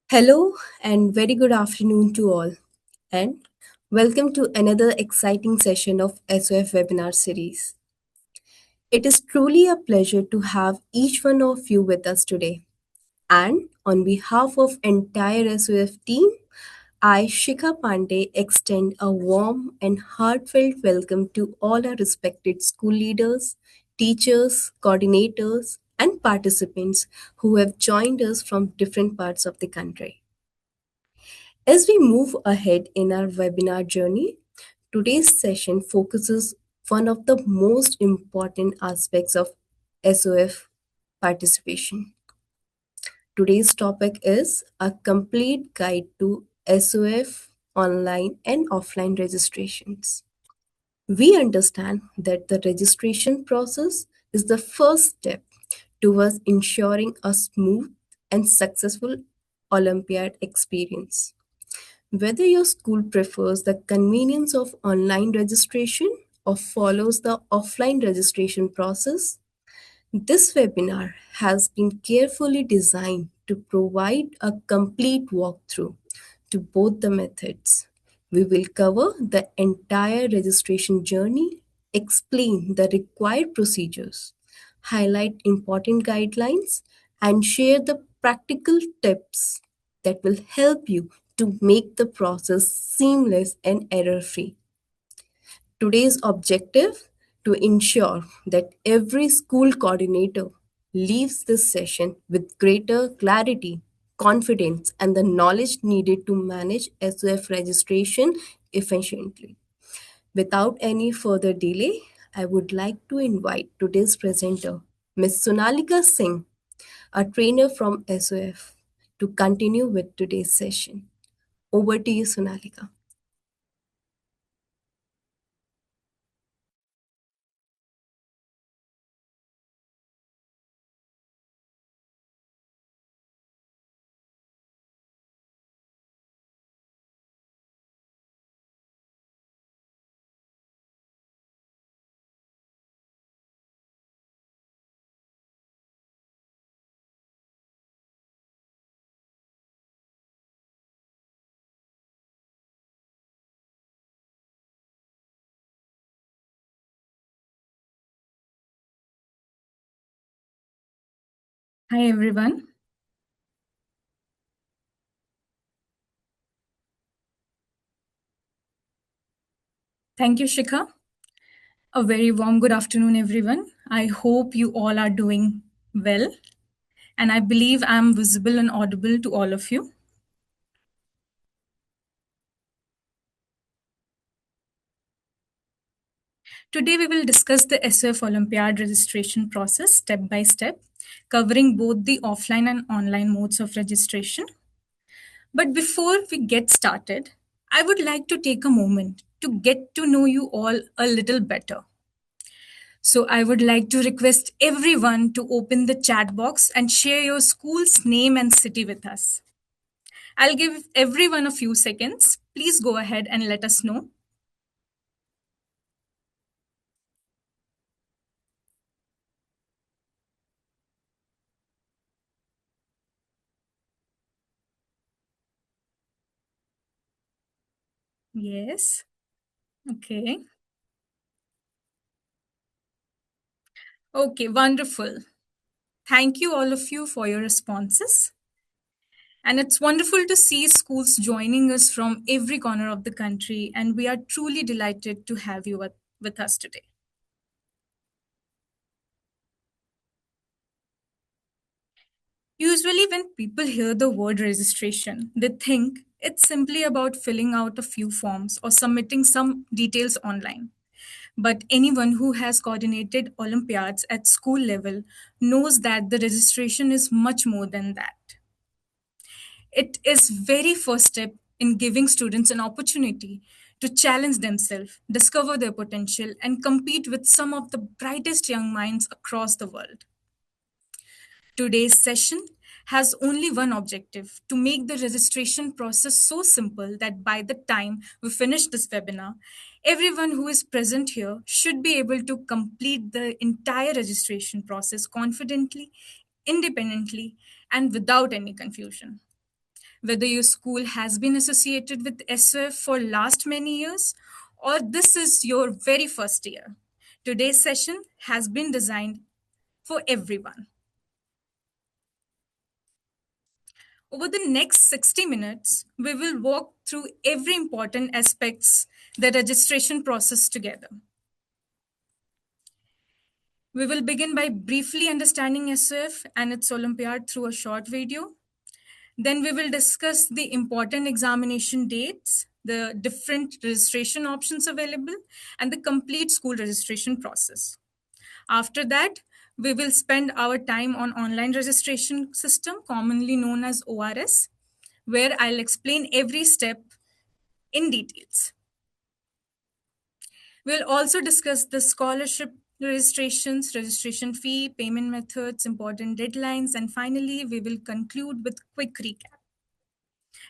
Hello and very good afternoon to all, and welcome to another exciting session of SOF Webinar series. It is truly a pleasure to have each one of you with us today. And on behalf of entire SOF team, I, Shikha Pandey, extend a warm and heartfelt welcome to all our respected school leaders, teachers, coordinators, and participants who have joined us from different parts of the country. As we move ahead in our webinar journey, today's session focuses one of the most important aspects of SOF participation. Today's topic is a complete guide to SOF online and offline registrations. We understand that the registration process is the first step towards ensuring a smooth and successful Olympiad experience. Whether your school prefers the convenience of online registration or follows the offline registration process, this webinar has been carefully designed to provide a complete walkthrough to both the methods. We will cover the entire registration journey, explain the required procedures, highlight important guidelines, and share the practical tips that will help you to make the process seamless and error free. Today's objective to ensure that every school coordinator leaves this session with greater clarity, confidence, and the knowledge needed to manage SOF registration efficiently. Without any further delay, I would like to invite today's presenter, Ms. Sonalika Singh, a trainer from SOF, to continue with today's session. Over to you, Sonalika. Hi, everyone. Thank you, Shikha. A very warm good afternoon, everyone. I hope you all are doing well, and I believe I'm visible and audible to all of you. Today, we will discuss the SOF Olympiad registration process step by step, covering both the offline and online modes of registration. But before we get started, I would like to take a moment to get to know you all a little better. So I would like to request everyone to open the chat box and share your school's name and city with us. I'll give everyone a few seconds. Please go ahead and let us know. Yes. Okay. Okay, wonderful. Thank you, all of you, for your responses. And it's wonderful to see schools joining us from every corner of the country, and we are truly delighted to have you with us today. Usually, when people hear the word registration, they think it's simply about filling out a few forms or submitting some details online. But anyone who has coordinated Olympiads at school level knows that the registration is much more than that. It is very first step in giving students an opportunity to challenge themselves, discover their potential, and compete with some of the brightest young minds across the world. Today's session has only one objective: to make the registration process so simple that by the time we finish this webinar, everyone who is present here should be able to complete the entire registration process confidently, independently, and without any confusion. Whether your school has been associated with SOF for last many years or this is your very first year, today's session has been designed for everyone. Over the next 60 minutes, we will walk through every important aspects the registration process together. We will begin by briefly understanding SOF and its Olympiad through a short video. Then we will discuss the important examination dates, the different registration options available, and the complete school registration process. After that, we will spend our time on online registration system, commonly known as ORS, where I'll explain every step in details. We'll also discuss the scholarship registrations, registration fee, payment methods, important deadlines, and finally, we will conclude with quick recap.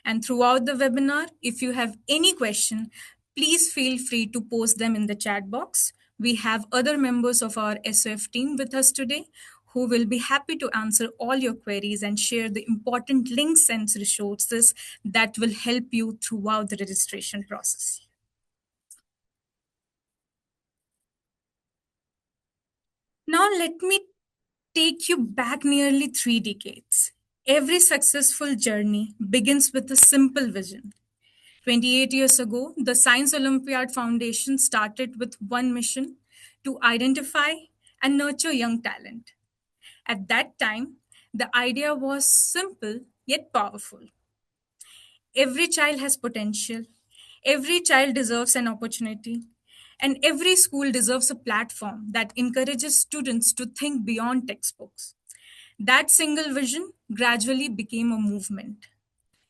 And throughout the webinar, if you have any question, please feel free to post them in the chat box. We have other members of our SOF team with us today who will be happy to answer all your queries and share the important links and resources that will help you throughout the registration process. Now, let me take you back nearly 3 decades. Every successful journey begins with a simple vision. 28 years ago, the Science Olympiad Foundation started with one mission: to identify and nurture young talent. At that time, the idea was simple yet powerful. Every child has potential, every child deserves an opportunity, and every school deserves a platform that encourages students to think beyond textbooks. That single vision gradually became a movement.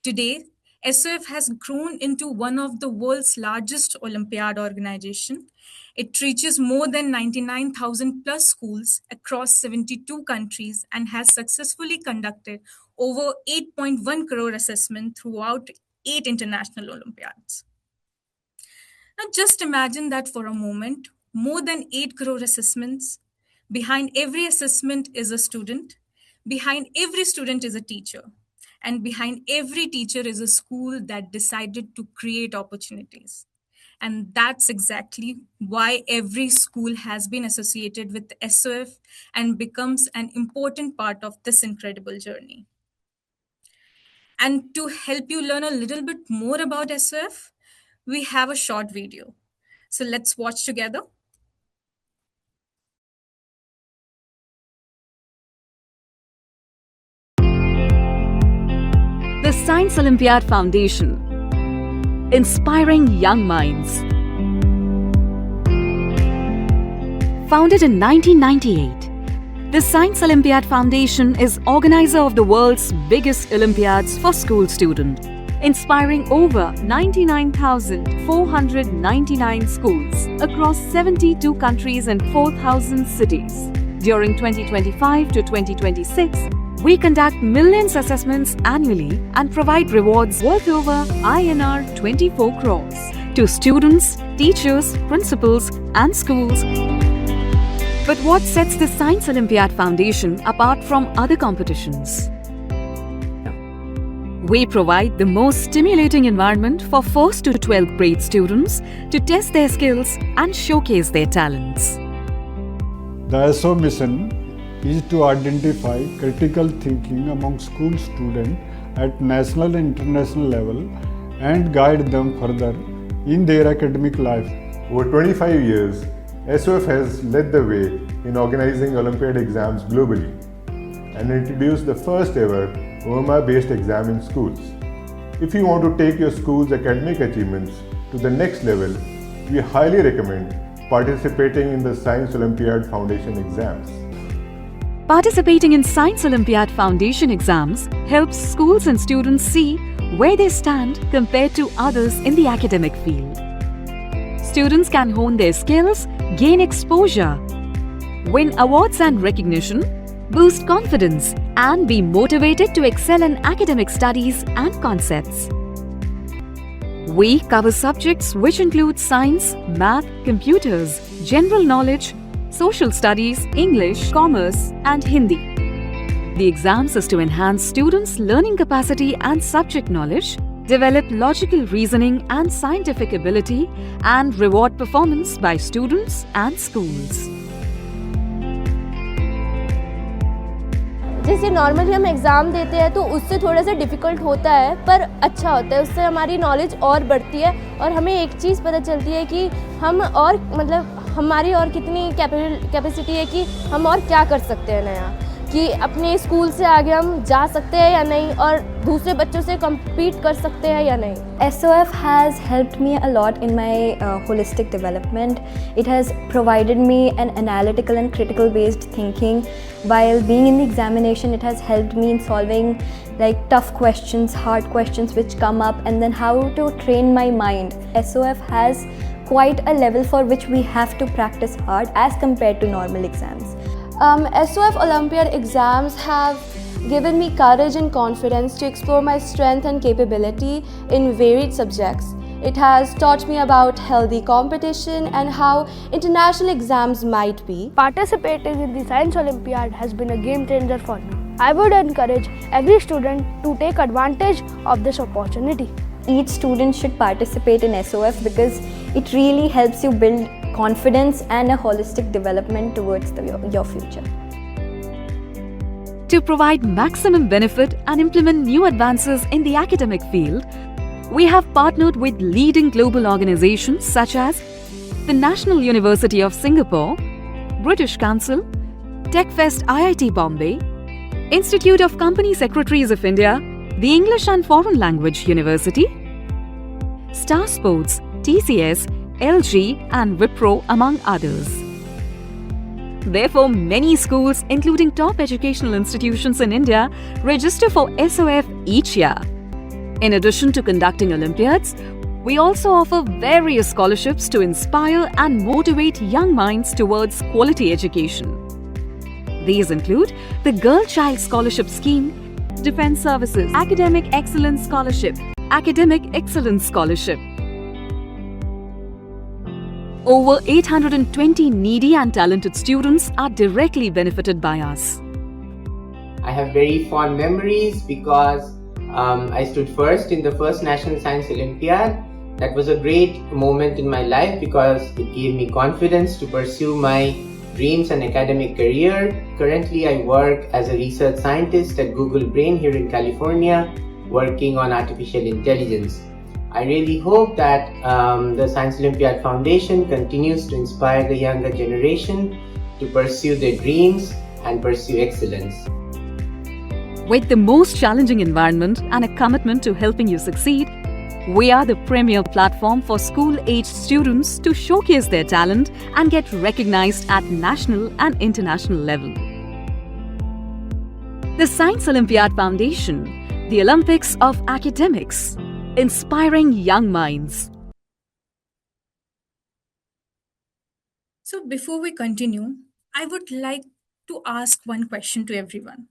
Today, SOF has grown into one of the world's largest Olympiad organization. It reaches more than 99,000 plus schools across 72 countries and has successfully conducted over 8.1 crore assessment throughout 8 international Olympiads. Now just imagine that for a moment, more than 8 crore assessments. Behind every assessment is a student. Behind every student is a teacher. And behind every teacher is a school that decided to create opportunities. And that's exactly why every school has been associated with SOF and becomes an important part of this incredible journey. And to help you learn a little bit more about SOF, we have a short video. So let's watch together. The Science Olympiad Foundation, inspiring young minds. Founded in 1998, the Science Olympiad Foundation is organizer of the world's biggest Olympiads for school students, inspiring over 99,499 schools across 72 countries and 4,000 cities. During 2025 to 2026, we conduct millions assessments annually and provide rewards worth over INR 24 crores to students, teachers, principals, and schools. But what sets the Science Olympiad Foundation apart from other competitions? We provide the most stimulating environment for 1st to 12th grade students to test their skills and showcase their talents. The SOF mission is to identify critical thinking among school students at national and international level and guide them further in their academic life. Over 25 years, SOF has led the way in organizing Olympiad exams globally and introduced the first ever OMA-based exam in schools. If you want to take your school's academic achievements to the next level, we highly recommend participating in the Science Olympiad Foundation exams. Participating in Science Olympiad Foundation exams helps schools and students see where they stand compared to others in the academic field. Students can hone their skills, gain exposure, win awards and recognition, boost confidence, and be motivated to excel in academic studies and concepts. We cover subjects which include science, math, computers, general knowledge, social studies, English, commerce, and Hindi. The exams is to enhance students' learning capacity and subject knowledge, develop logical reasoning and scientific ability, and reward performance by students and schools. जैसे normally हम exam देते हैं तो उससे थोड़ा सा difficult होता है, पर अच्छा होता है, उससे हमारी नॉलेज और बढ़ती है और हमें एक चीज़ पता चलती है कि हम और मतलब हमारी और कितनी कैपेसिटी है कि हम और क्या कर सकते हैं नया, कि अपने स्कूल से आगे हम जा सकते हैं या नहीं और दूसरे बच्चों से compete कर सकते हैं या नहीं. SOF has helped me a lot in my holistic development. It has provided me an analytical and critical based thinking. While being in the examination, it has helped me in solving like tough questions, hard questions which come up, and then how to train my mind. SOF has quite a level for which we have to practice hard as compared to normal exams. SOF Olympiad exams have given me courage and confidence to explore my strength and capability in varied subjects. It has taught me about healthy competition and how international exams might be. Participating in the Science Olympiad has been a game changer for me. I would encourage every student to take advantage of this opportunity. Each student should participate in SOF because it really helps you build confidence and a holistic development towards your future. To provide maximum benefit and implement new advances in the academic field, we have partnered with leading global organizations such as the National University of Singapore, British Council, TechFest IIT Bombay, Institute of Company Secretaries of India, the English and Foreign Language University, Star Sports, TCS, LG and Wipro among others. Therefore, many schools, including top educational institutions in India, register for SOF each year. In addition to conducting Olympiads, we also offer various scholarships to inspire and motivate young minds towards quality education. These include the Girl Child Scholarship Scheme, Defence Services, Academic Excellence Scholarship, Academic Excellence Scholarship. Over 820 needy and talented students are directly benefited by us. I have very fond memories because I stood first in the first National Science Olympiad. That was a great moment in my life because it gave me confidence to pursue my dreams and academic career. Currently, I work as a research scientist at Google Brain here in California, working on artificial intelligence. I really hope that the Science Olympiad Foundation continues to inspire the younger generation to pursue their dreams and pursue excellence. With the most challenging environment and a commitment to helping you succeed, we are the premier platform for school-aged students to showcase their talent and get recognized at national and international level. The Science Olympiad Foundation, the Olympics of academics, inspiring young minds. So before we continue, I would like to ask one question to everyone.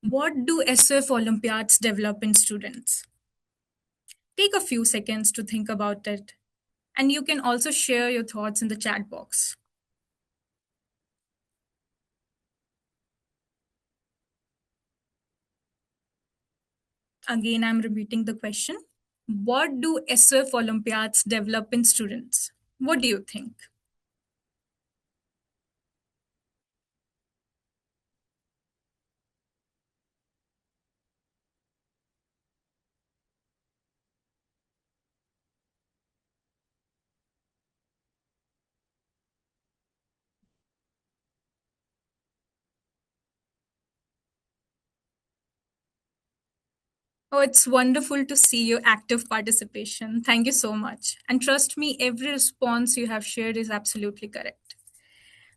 What do SOF Olympiads develop in students? Take a few seconds to think about it, and you can also share your thoughts in the chat box. Again, I'm repeating the question. What do SOF Olympiads develop in students? What do you think? Oh, it's wonderful to see your active participation. Thank you so much. And trust me, every response you have shared is absolutely correct.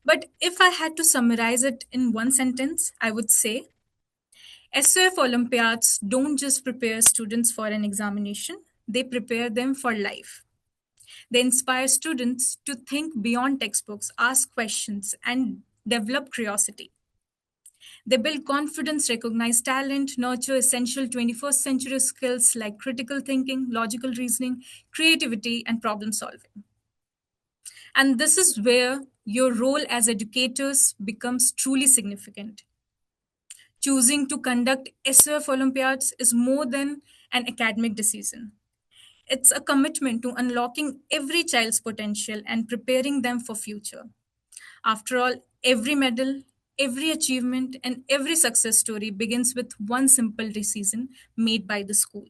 But if I had to summarize it in one sentence, I would say SOF Olympiads don't just prepare students for an examination, they prepare them for life. They inspire students to think beyond textbooks, ask questions, and develop curiosity. They build confidence, recognize talent, nurture essential 21st century skills like critical thinking, logical reasoning, creativity, and problem solving. And this is where your role as educators becomes truly significant. Choosing to conduct SOF Olympiads is more than an academic decision. It's a commitment to unlocking every child's potential and preparing them for future. After all, every medal, every achievement, and every success story begins with one simple decision made by the school.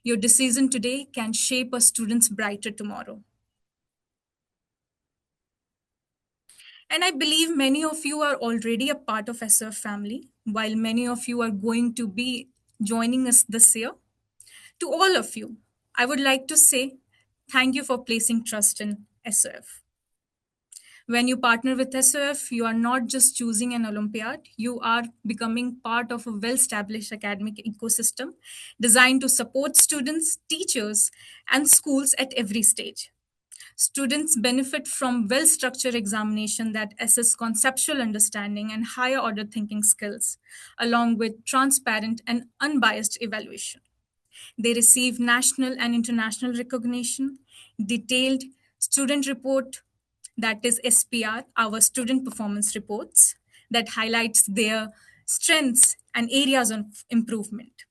Your decision today can shape a student's brighter tomorrow. And I believe many of you are already a part of SOF family, while many of you are going to be joining us this year. To all of you, I would like to say thank you for placing trust in SOF. When you partner with SOF, you are not just choosing an Olympiad, you are becoming part of a well established academic ecosystem designed to support students, teachers, and schools at every stage. Students benefit from well structured examination that assess conceptual understanding and higher order thinking skills, along with transparent and unbiased evaluation. They receive national and international recognition, detailed student report, that is SPR, our student performance reports, that highlights their strengths and areas of improvement,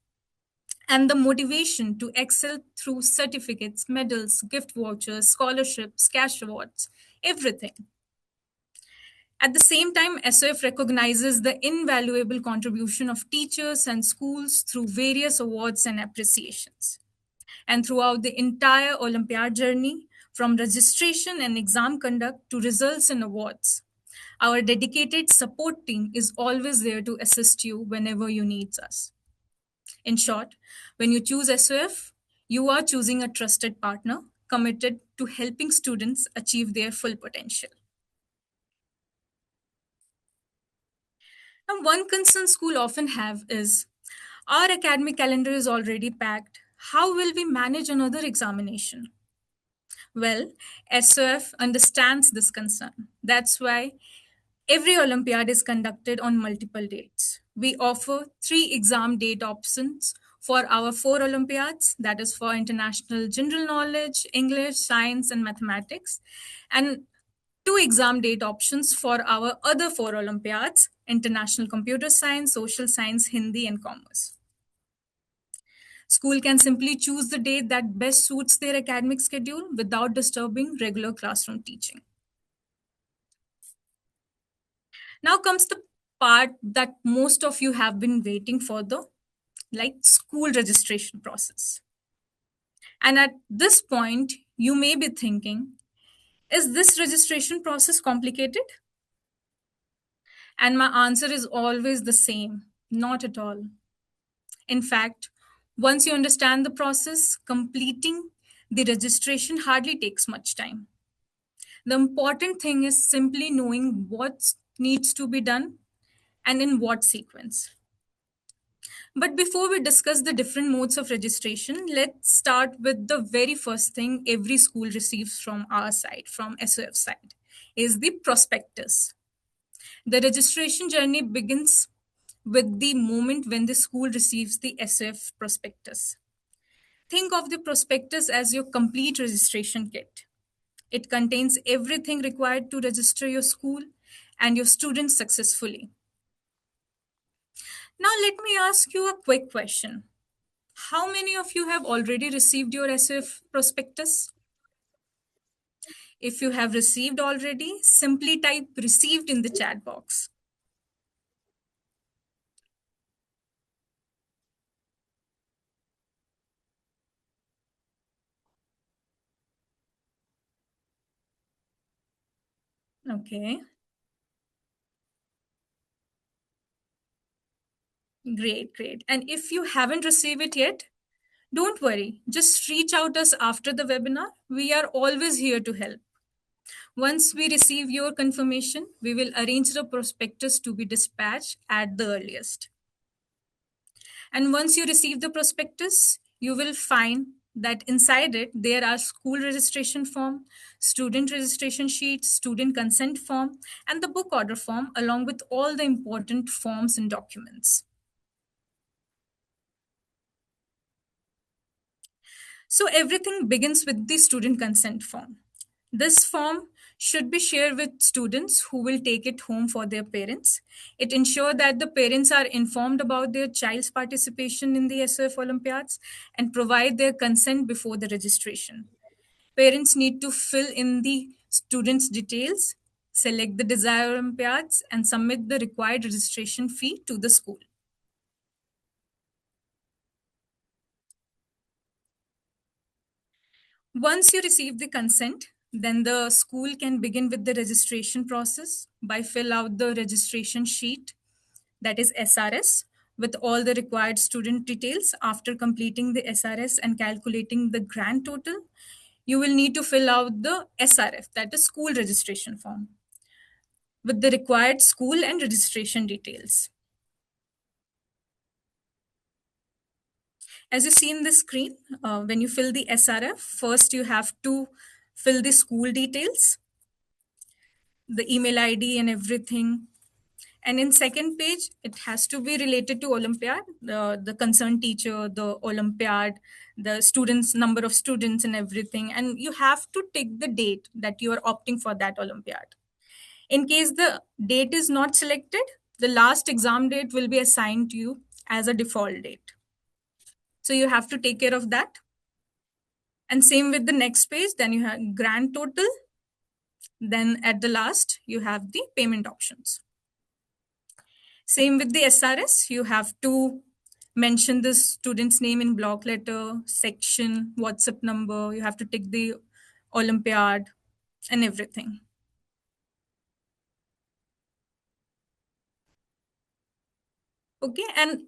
and the motivation to excel through certificates, medals, gift vouchers, scholarships, cash awards, everything. At the same time, SOF recognizes the invaluable contribution of teachers and schools through various awards and appreciations. And throughout the entire Olympiad journey, from registration and exam conduct to results and awards, our dedicated support team is always there to assist you whenever you need us. In short, when you choose SOF, you are choosing a trusted partner committed to helping students achieve their full potential. Now, one concern school often have is our academic calendar is already packed. How will we manage another examination? Well, SOF understands this concern. That's why every Olympiad is conducted on multiple dates. We offer 3 exam date options for our 4 Olympiads, that is for international general knowledge, English, science, and mathematics, and 2 exam date options for our other 4 Olympiads, international computer science, social science, Hindi, and commerce. School can simply choose the date that best suits their academic schedule without disturbing regular classroom teaching. Now comes the part that most of you have been waiting for, the school registration process. And at this point, you may be thinking, is this registration process complicated? And my answer is always the same, not at all. In fact, once you understand the process, completing the registration hardly takes much time. The important thing is simply knowing what needs to be done and in what sequence. But before we discuss the different modes of registration, let's start with the very first thing every school receives from our side, from SOF side, is the prospectus. The registration journey begins with the moment when the school receives the SOF prospectus. Think of the prospectus as your complete registration kit. It contains everything required to register your school and your students successfully. Now, let me ask you a quick question. How many of you have already received your SOF prospectus? If you have received already, simply type received in the chat box. Okay, great. And if you haven't received it yet, don't worry. Just reach out us after the webinar. We are always here to help. Once we receive your confirmation, we will arrange the prospectus to be dispatched at the earliest. And once you receive the prospectus, you will find that inside it, there are school registration form, student registration sheet, student consent form, and the book order form, along with all the important forms and documents. So everything begins with the student consent form. This form should be shared with students who will take it home for their parents. It ensures that the parents are informed about their child's participation in the SOF Olympiads and provide their consent before the registration. Parents need to fill in the students' details, select the desired Olympiads, and submit the required registration fee to the school. Once you receive the consent, then the school can begin with the registration process by fill out the registration sheet, that is SRS, with all the required student details. After completing the SRS and calculating the grand total, you will need to fill out the SRF, that is school registration form, with the required school and registration details. As you see in the screen, when you fill the SRF, first you have to fill the school details, the email ID and everything. And in second page, it has to be related to Olympiad, the concerned teacher, the Olympiad, the students, number of students and everything. And you have to tick the date that you are opting for that Olympiad. In case the date is not selected, the last exam date will be assigned to you as a default date. So you have to take care of that. And same with the next page, then you have grand total. Then at the last, you have the payment options. Same with the SRS, you have to mention the student's name in block letter, section, WhatsApp number. You have to tick the Olympiad and everything. Okay, and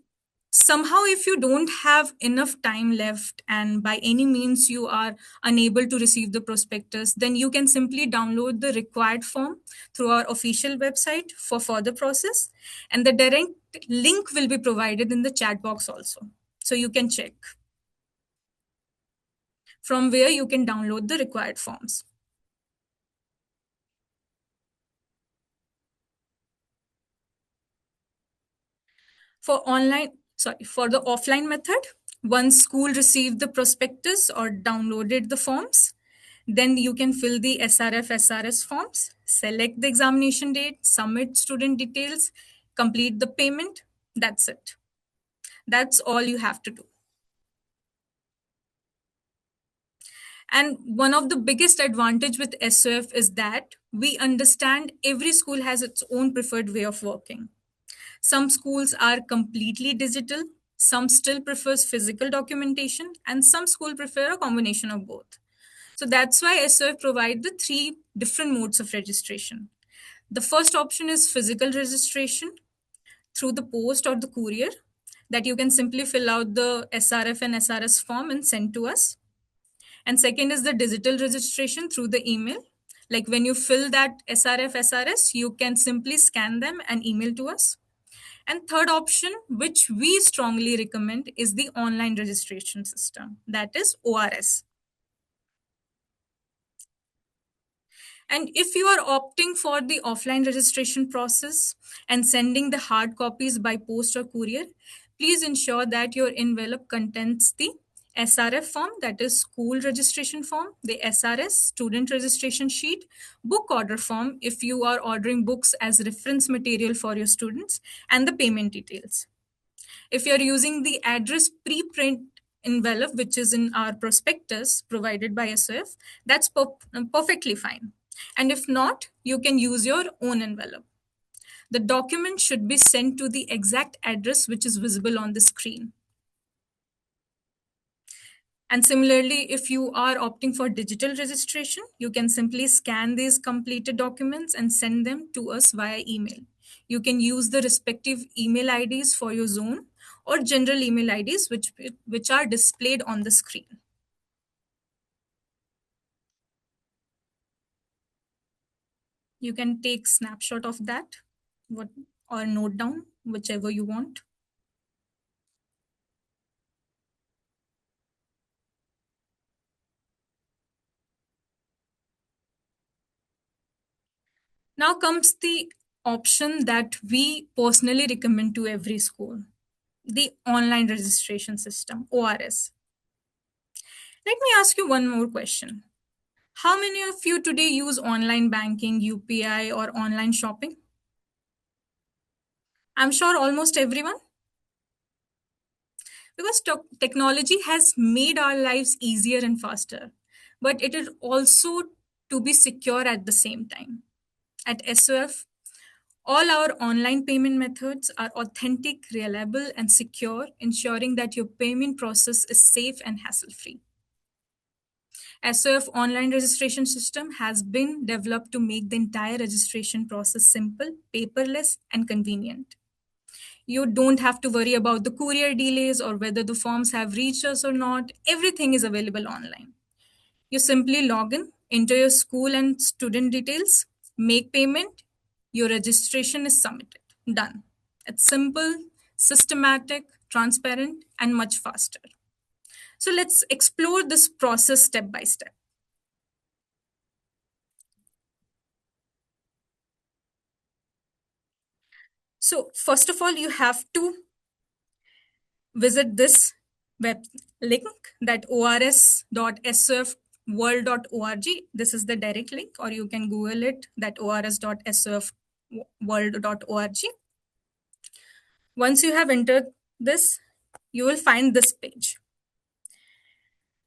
somehow if you don't have enough time left and by any means you are unable to receive the prospectus, then you can simply download the required form through our official website for further process, and the direct link will be provided in the chat box also, so you can check from where you can download the required forms. For the offline method, once school received the prospectus or downloaded the forms, then you can fill the SRF SRS forms, select the examination date, submit student details, complete the payment. That's it. That's all you have to do. And one of the biggest advantage with SOF is that we understand every school has its own preferred way of working. Some schools are completely digital, some still prefers physical documentation, and some schools prefer a combination of both. So that's why SOF provide the three different modes of registration. The first option is physical registration through the post or the courier, that you can simply fill out the SRF and SRS form and send to us. And second is the digital registration through the email. Like when you fill that SRF, SRS, you can simply scan them and email to us. And third option, which we strongly recommend, is the online registration system, that is ORS. And if you are opting for the offline registration process and sending the hard copies by post or courier, please ensure that your envelope contains the SRF form, that is school registration form, the SRS, student registration sheet, book order form if you are ordering books as reference material for your students, and the payment details. If you're using the address preprint envelope, which is in our prospectus provided by SOF, that's perfectly fine. And if not, you can use your own envelope. The document should be sent to the exact address which is visible on the screen. And similarly, if you are opting for digital registration, you can simply scan these completed documents and send them to us via email. You can use the respective email IDs for your zone or general email IDs which are displayed on the screen. You can take snapshot of that or note down, whichever you want. Now comes the option that we personally recommend to every school, the online registration system, ORS. Let me ask you one more question. How many of you today use online banking, UPI, or online shopping? I'm sure almost everyone. Because technology has made our lives easier and faster, but it is also to be secure at the same time. At SOF, all our online payment methods are authentic, reliable, and secure, ensuring that your payment process is safe and hassle-free. SOF online registration system has been developed to make the entire registration process simple, paperless, and convenient. You don't have to worry about the courier delays or whether the forms have reached us or not. Everything is available online. You simply log in, enter your school and student details, make payment, your registration is submitted. Done. It's simple, systematic, transparent, and much faster. So let's explore this process step by step. So first of all, you have to visit this web link, that ors.sofworld.org. This is the direct link, or you can Google it, that ors.sofworld.org. Once you have entered this, you will find this page.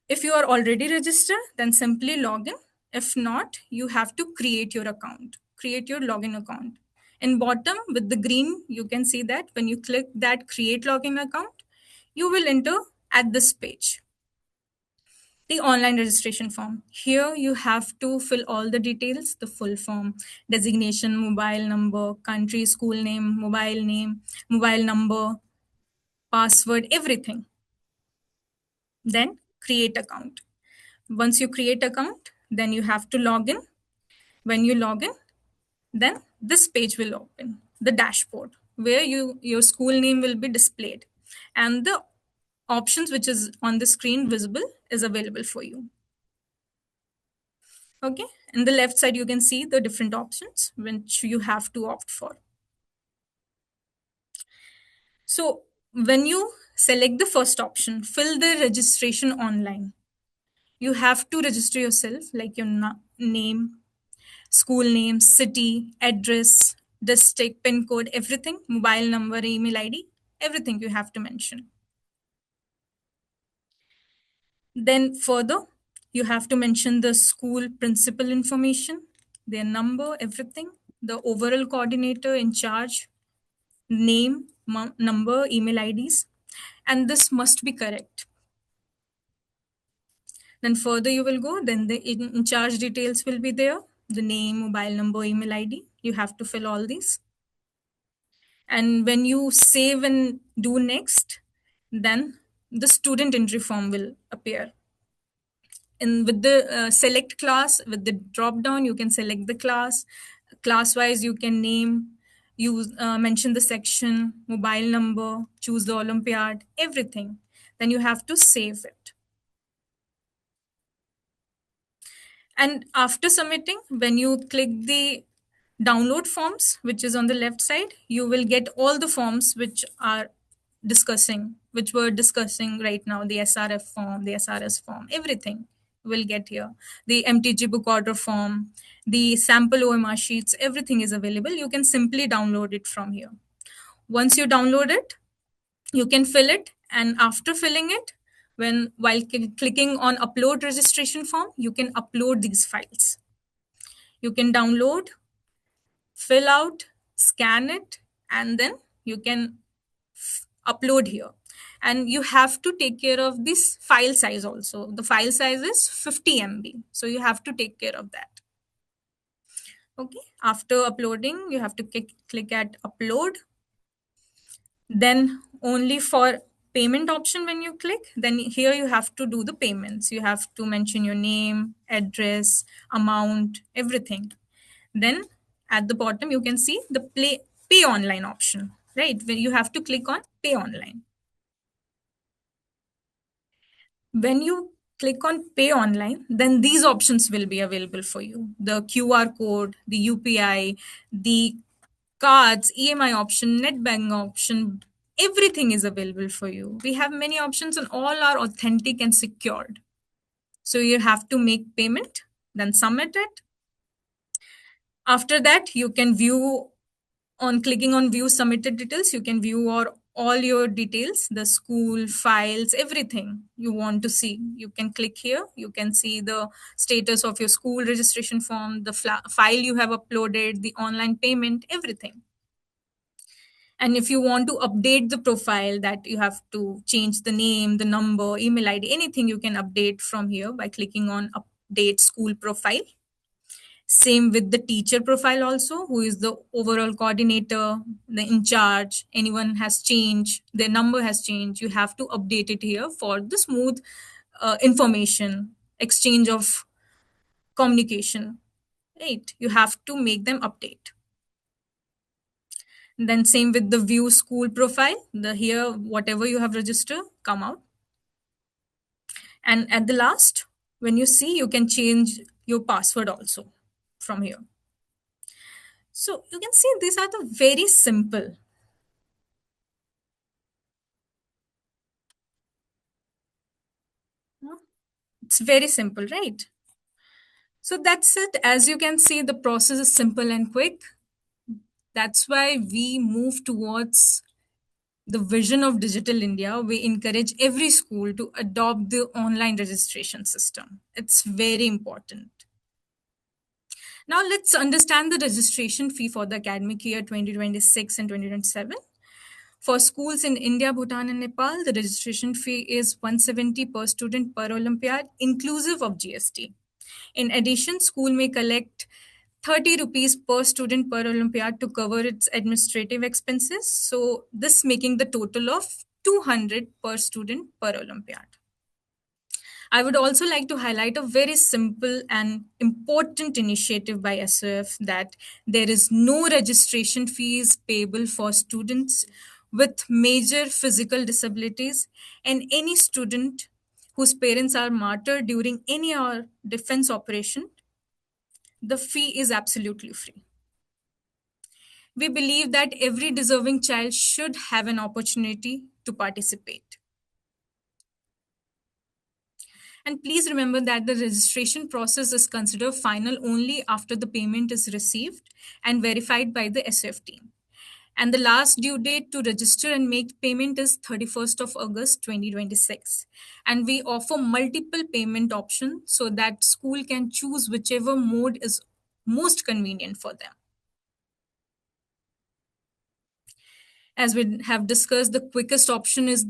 If you are already registered, then simply log in. If not, you have to create your account, create your login account. In bottom with the green, you can see that when you click that create login account, you will enter at this page, the online registration form. Here you have to fill all the details, the full form, designation, mobile number, country, school name, mobile number, password, everything. Then create account. Once you create account, then you have to log in. When you log in, then this page will open, the dashboard, where your school name will be displayed, and the options which is on the screen visible is available for you. Okay, in the left side you can see the different options which you have to opt for. So when you select the first option, fill the registration online, you have to register yourself, like your name, school name, city, address, district, pin code, everything, mobile number, email ID, everything you have to mention. Then further, you have to mention the school principal information, their number, everything, the overall coordinator in charge, name, number, email IDs, and this must be correct. Then further you will go, then the in charge details will be there, the name, mobile number, email ID. You have to fill all these. And when you save and do next, then the student entry form will appear. And with the select class, with the drop down, you can select the class wise, you can name, use, mention the section, mobile number, choose the Olympiad, everything. Then you have to save it. And after submitting, when you click the download forms, which is on the left side, you will get all the forms which we're discussing right now, the SRF form, the SRS form, everything will get here. The MTG book order form, the sample OMR sheets, everything is available. You can simply download it from here. Once you download it, you can fill it, and after filling it, while clicking on upload registration form, you can upload these files. You can download, fill out, scan it, and then you can upload here. And you have to take care of this file size also. The file size is 50 MB, so you have to take care of that. Okay, after uploading, you have to click at upload. Then only for payment option, when you click, then here you have to do the payments. You have to mention your name, address, amount, everything. Then at the bottom, you can see the pay online option, right? Where you have to click on pay online. When you click on pay online, then these options will be available for you. The QR code, the UPI, the cards, EMI option, net bank option, everything is available for you. We have many options and all are authentic and secured. So you have to make payment then submit it. After that, you can view, on clicking on view submitted details, you can view all your details, the school files, everything you want to see. You can click here. You can see the status of your school registration form, the file you have uploaded, the online payment, everything. And if you want to update the profile, that you have to change the name, the number, email ID, anything you can update from here by clicking on update school profile. Same with the teacher profile also, who is the overall coordinator, the in charge. Anyone has changed, their number has changed, you have to update it here for the smooth information exchange of communication, right? You have to make them update. Then same with the view school profile, the here whatever you have registered come out. And at the last, when you see, you can change your password also from here. So you can see these are the very simple. It's very simple, right? So that's it. As you can see, the process is simple and quick. That's why we move towards the vision of Digital India. We encourage every school to adopt the online registration system. It's very important. Now let's understand the registration fee for the academic year 2026 and 2027. For schools in India, Bhutan, and Nepal, the registration fee is 170 per student per Olympiad, inclusive of GST. In addition, school may collect 30 rupees per student per Olympiad to cover its administrative expenses. So this making the total of 200 per student per Olympiad. I would also like to highlight a very simple and important initiative by SOF, that there is no registration fees payable for students with major physical disabilities and any student whose parents are martyred during any defense operation. The fee is absolutely free. We believe that every deserving child should have an opportunity to participate. And please remember that the registration process is considered final only after the payment is received and verified by the SOF team. And the last due date to register and make payment is 31st of August 2026. And we offer multiple payment options so that school can choose whichever mode is most convenient for them. As we have discussed, the quickest option is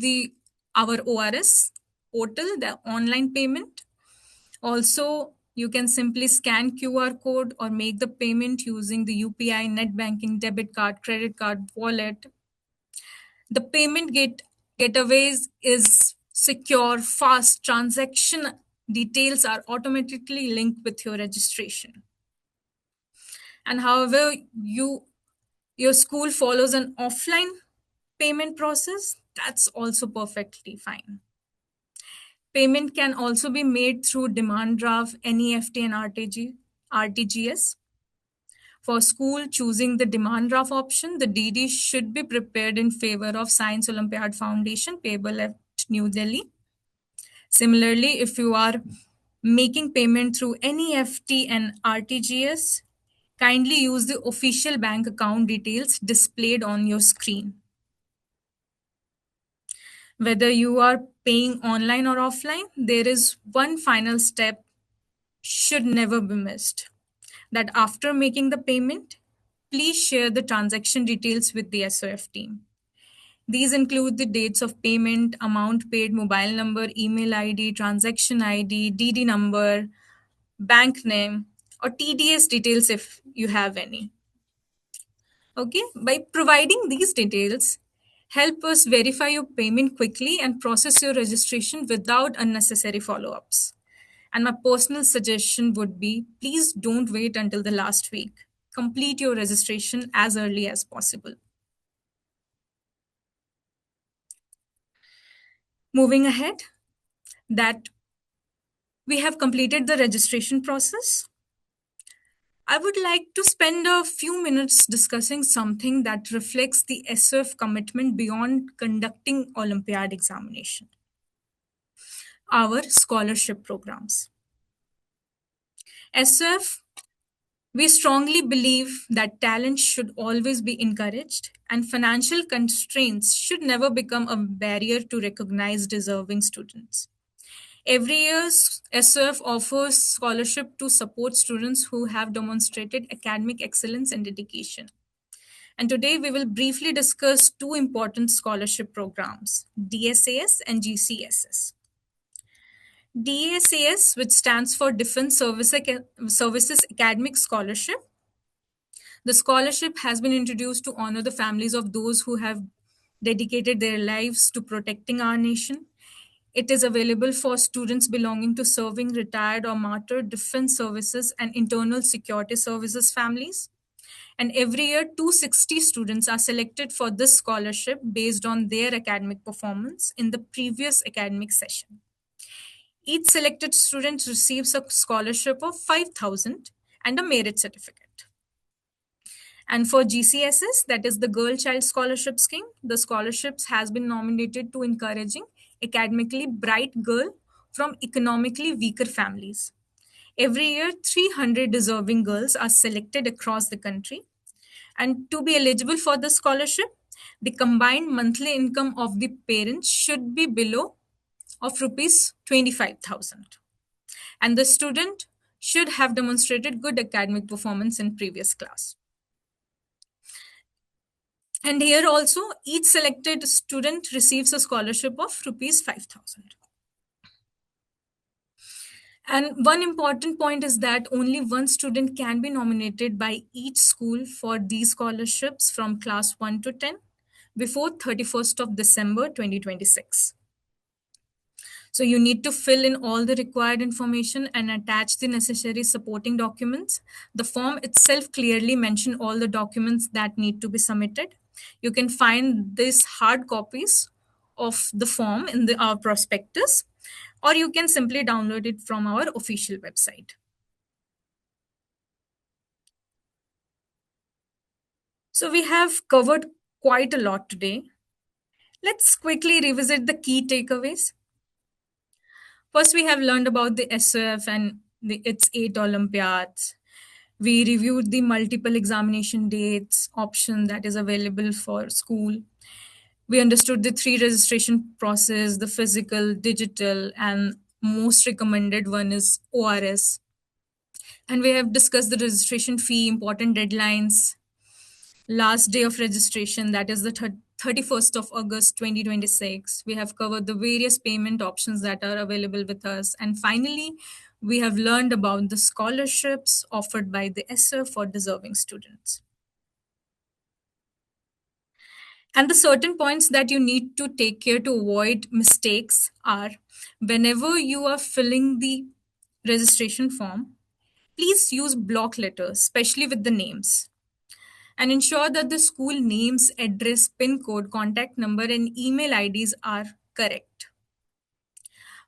our ORS portal, the online payment. Also, you can simply scan QR code or make the payment using the UPI, net banking, debit card, credit card, wallet. The payment getaways is secure, fast. Transaction details are automatically linked with your registration. And however, your school follows an offline payment process, that's also perfectly fine. Payment can also be made through demand draft, NEFT, and RTGS. For school choosing the demand draft option, the DD should be prepared in favor of Science Olympiad Foundation, payable at New Delhi. Similarly, if you are making payment through NEFT and RTGS, kindly use the official bank account details displayed on your screen. Whether you are paying online or offline, there is one final step should never be missed. That after making the payment, please share the transaction details with the SOF team. These include the dates of payment, amount paid, mobile number, email ID, transaction ID, DD number, bank name, or TDS details if you have any. Okay, by providing these details, help us verify your payment quickly and process your registration without unnecessary follow-ups. And my personal suggestion would be, please don't wait until the last week. Complete your registration as early as possible. Moving ahead, that we have completed the registration process. I would like to spend a few minutes discussing something that reflects the SOF commitment beyond conducting Olympiad examination. Our scholarship programs. SOF, we strongly believe that talent should always be encouraged and financial constraints should never become a barrier to recognize deserving students. Every year, SOF offers scholarship to support students who have demonstrated academic excellence and dedication. And today we will briefly discuss two important scholarship programs, DSAS and GCSS. DSAS, which stands for Defense Services Academic Scholarship. The scholarship has been introduced to honor the families of those who have dedicated their lives to protecting our nation. It is available for students belonging to serving retired or martyred defense services and internal security services families. And every year, 260 students are selected for this scholarship based on their academic performance in the previous academic session. Each selected student receives a scholarship of 5,000 and a merit certificate. And for GCSS, that is the Girl Child Scholarship Scheme, the scholarships has been nominated to encouraging academically bright girl from economically weaker families. Every year, 300 deserving girls are selected across the country. And to be eligible for the scholarship, the combined monthly income of the parents should be below of rupees 25,000. And the student should have demonstrated good academic performance in previous class. And here also, each selected student receives a scholarship of rupees 5,000. And one important point is that only one student can be nominated by each school for these scholarships from class 1 to 10 before 31st of December 2026. So you need to fill in all the required information and attach the necessary supporting documents. The form itself clearly mentions all the documents that need to be submitted. You can find these hard copies of the form in our prospectus, or you can simply download it from our official website. So we have covered quite a lot today. Let's quickly revisit the key takeaways. First, we have learned about the SOF and its 8 Olympiads. We reviewed the multiple examination dates option that is available for school. We understood the 3 registration process, the physical, digital, and most recommended one is ORS. And we have discussed the registration fee, important deadlines, last day of registration, that is the 31st of August 2026. We have covered the various payment options that are available with us. And finally, we have learned about the scholarships offered by the SOF for deserving students. And the certain points that you need to take care to avoid mistakes are, whenever you are filling the registration form, please use block letters, especially with the names. And ensure that the school names, address, PIN code, contact number, and email IDs are correct.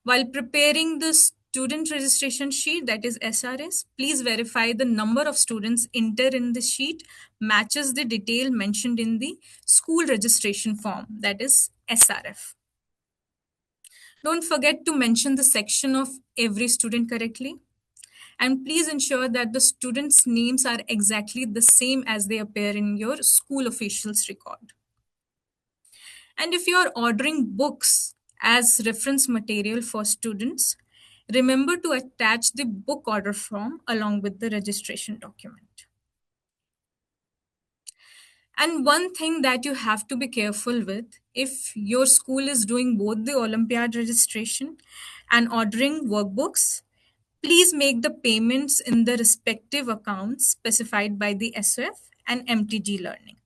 While preparing the student registration sheet, that is SRS, please verify the number of students entered in the sheet matches the detail mentioned in the school registration form, that is SRF. Don't forget to mention the section of every student correctly. And please ensure that the students' names are exactly the same as they appear in your school officials record. And if you are ordering books as reference material for students, remember to attach the book order form along with the registration document. And one thing that you have to be careful with, if your school is doing both the Olympiad registration and ordering workbooks, please make the payments in the respective accounts specified by the SOF and MTG Learning.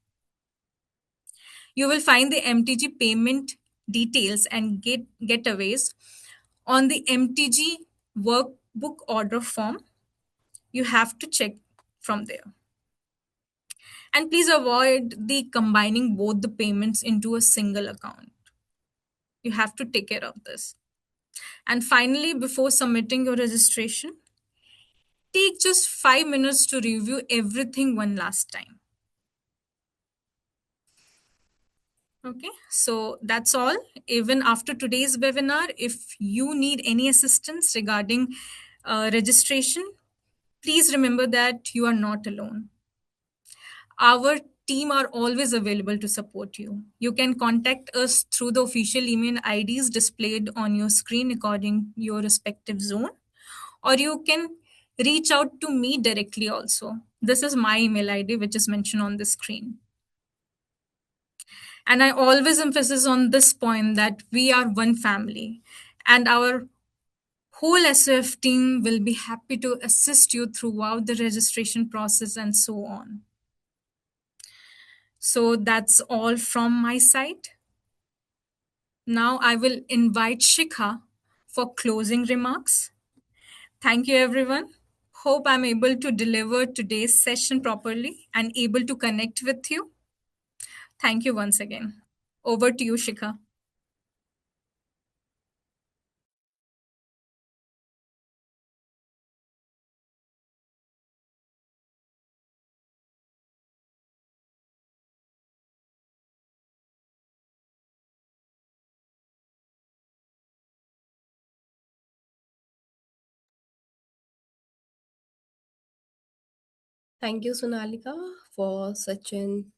You will find the MTG payment details and getaways on the MTG workbook order form. You have to check from there. And please avoid the combining both the payments into a single account. You have to take care of this. And finally, before submitting your registration, take just 5 minutes to review everything one last time. Okay, so that's all. Even after today's webinar, if you need any assistance regarding registration, Please remember that you are not alone. Our team are always available to support you. You can contact us through the official email IDs displayed on your screen according your respective zone, or you can reach out to me directly also. This is my email ID which is mentioned on the screen. And I always emphasize on this point that we are one family, and our whole SOF team will be happy to assist you throughout the registration process and so on. So that's all from my side. Now I will invite Shikha for closing remarks. Thank you, everyone. Hope I'm able to deliver today's session properly and able to connect with you. Thank you once again. Over to you, Shikha. Thank you, Sonalika, for such an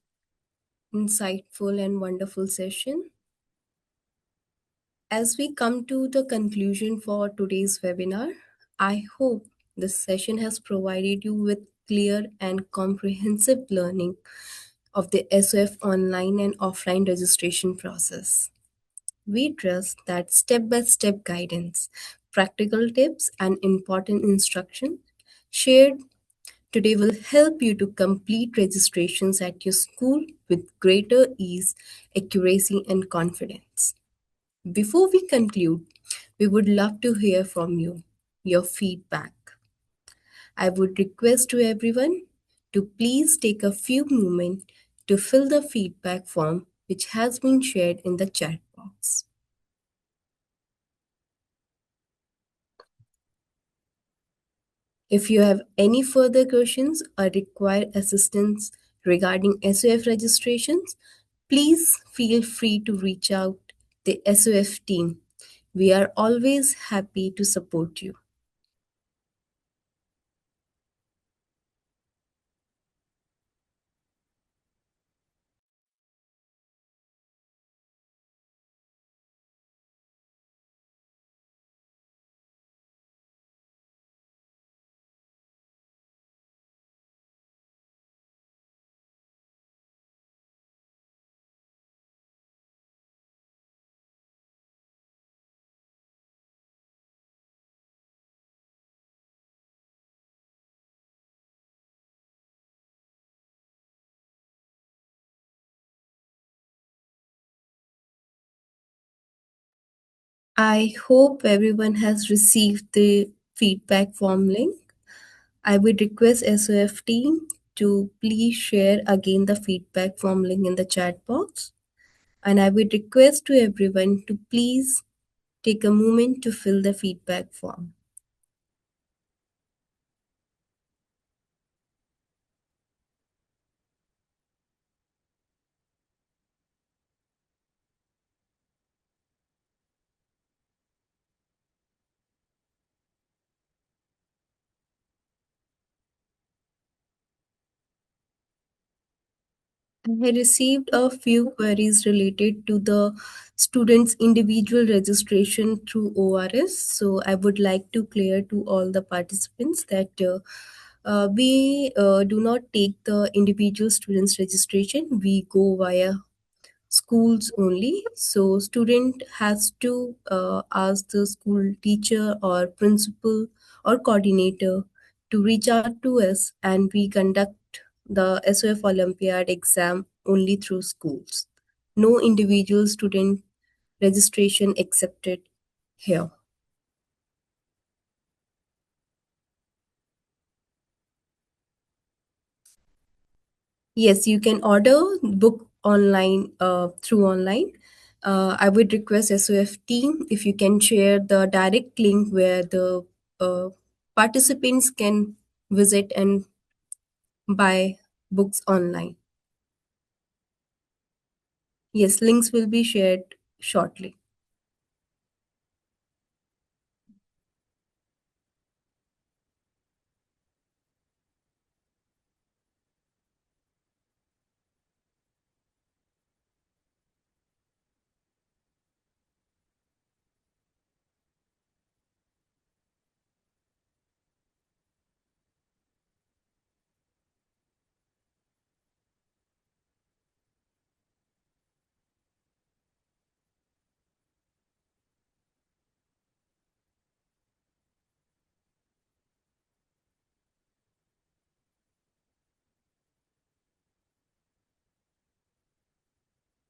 insightful and wonderful session. As we come to the conclusion for today's webinar, I hope this session has provided you with clear and comprehensive learning of the SOF online and offline registration process. We trust that step-by-step guidance, practical tips, and important instruction shared today will help you to complete registrations at your school with greater ease, accuracy, and confidence. Before we conclude, we would love to hear from you, your feedback. I would request to everyone to please take a few moments to fill the feedback form which has been shared in the chat box. If you have any further questions or require assistance regarding SOF registrations, please feel free to reach out the SOF team. We are always happy to support you. I hope everyone has received the feedback form link. I would request SOF team to please share again the feedback form link in the chat box. And I would request to everyone to please take a moment to fill the feedback form. I received a few queries related to the students' individual registration through ORS. So I would like to clear to all the participants that we do not take the individual students' registration. We go via schools only. So student has to ask the school teacher or principal or coordinator to reach out to us, and we conduct the SOF Olympiad exam only through schools. No individual student registration accepted here. Yes, you can order book online through online. I would request SOF team if you can share the direct link where the participants can visit and buy books online. Yes, links will be shared shortly.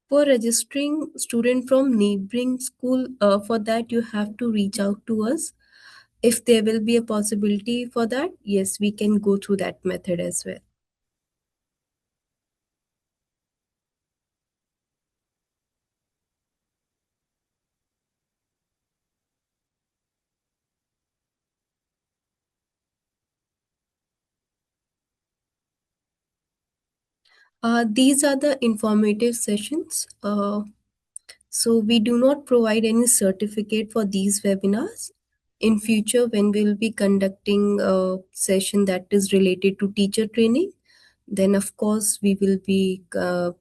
For registering student from neighboring school, for that you have to reach out to us. If there will be a possibility for that, yes, we can go through that method as well. These are the informative sessions. So we do not provide any certificate for these webinars. In future, when we'll be conducting a session that is related to teacher training, then of course we will be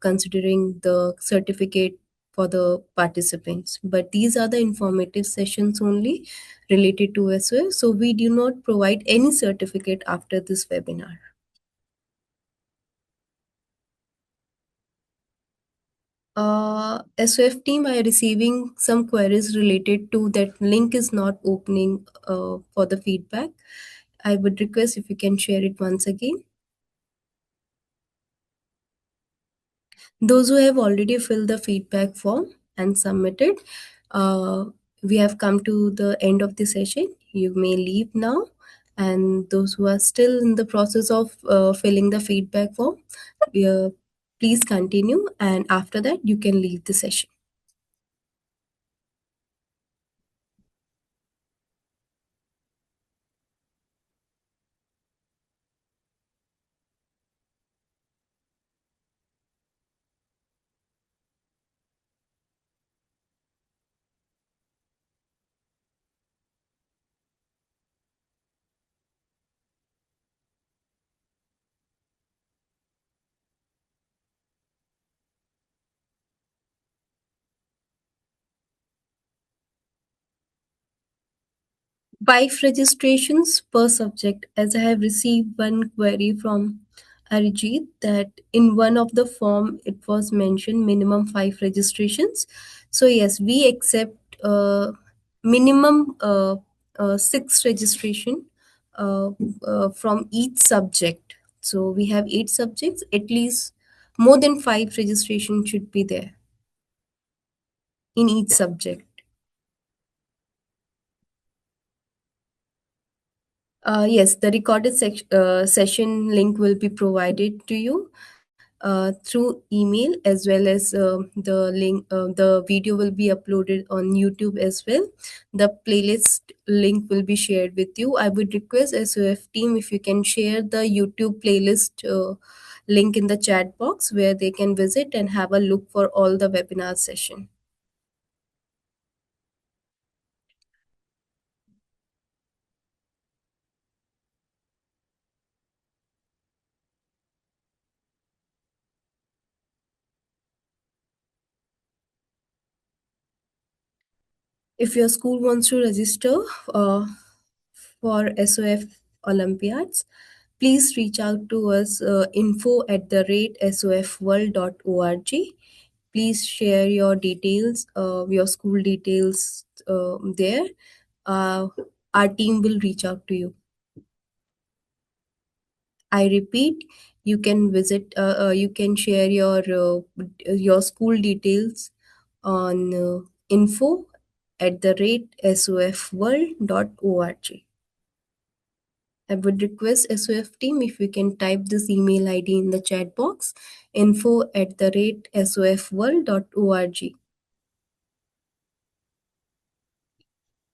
considering the certificate for the participants. But these are the informative sessions only related to SOF. So we do not provide any certificate after this webinar. SOF team, I are receiving some queries related to that link is not opening for the feedback. I would request if you can share it once again. Those who have already filled the feedback form and submitted, we have come to the end of the session. You may leave now. And those who are still in the process of filling the feedback form, please continue. And after that, you can leave the session. Five registrations per subject, as I have received one query from Arijit that in one of the form it was mentioned minimum 5 registrations. So yes, we accept minimum 6 registration from each subject. So we have 8 subjects, at least more than 5 registration should be there in each subject. Yes, the recorded session link will be provided to you through email, as well as the link. The video will be uploaded on YouTube as well. The playlist link will be shared with you. I would request SOF team if you can share the YouTube playlist link in the chat box where they can visit and have a look for all the webinar session. If your school wants to register for SOF Olympiads, please reach out to us info@sofworld.org. Please share your details, your school details there. Our team will reach out to you. I repeat, you can visit, you can share your school details on info@sofworld.org. I would request SOF team if you can type this email ID in the chat box, info@sofworld.org.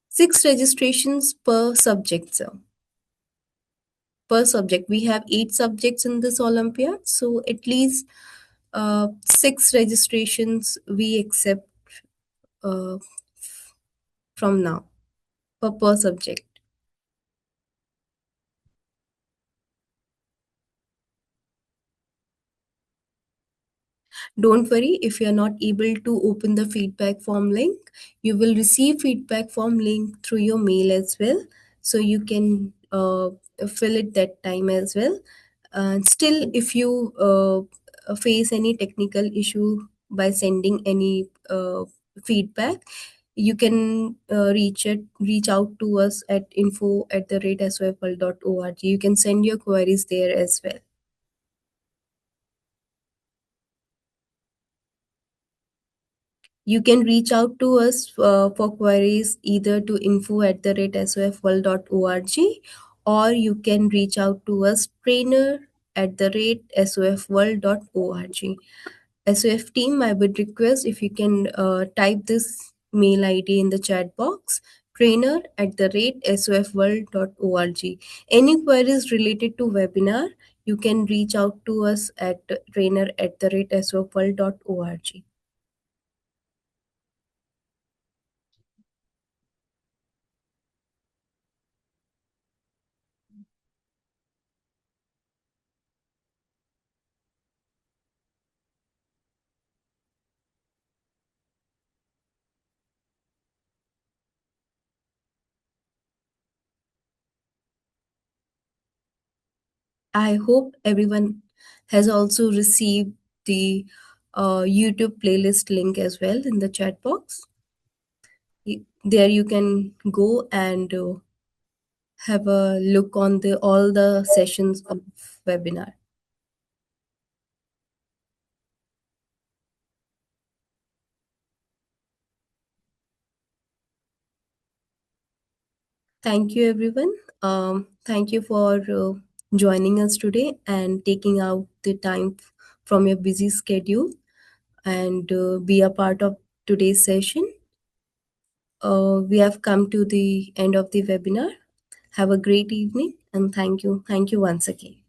6 registrations per subject, sir. Per subject. We have 8 subjects in this Olympiad, so at least 6 registrations we accept from now per subject. Don't worry if you're not able to open the feedback form link. You will receive feedback form link through your mail as well. So you can fill it that time as well. Still, if you face any technical issue by sending any feedback, you can reach out to us at info@sofl.org. You can send your queries there as well. You can reach out to us for queries either to info@sofworld.org, or you can reach out to us trainer@sofworld.org. SOF team, I would request if you can type this mail ID in the chat box, trainer@sofworld.org. Any queries related to webinar, you can reach out to us at trainer@sofworld.org. I hope everyone has also received the YouTube playlist link as well in the chat box. There you can go and have a look on the all the sessions of webinar. Thank you, everyone. Thank you for joining us today and taking out the time from your busy schedule and be a part of today's session. We have come to the end of the webinar. Have a great evening and thank you. Thank you once again.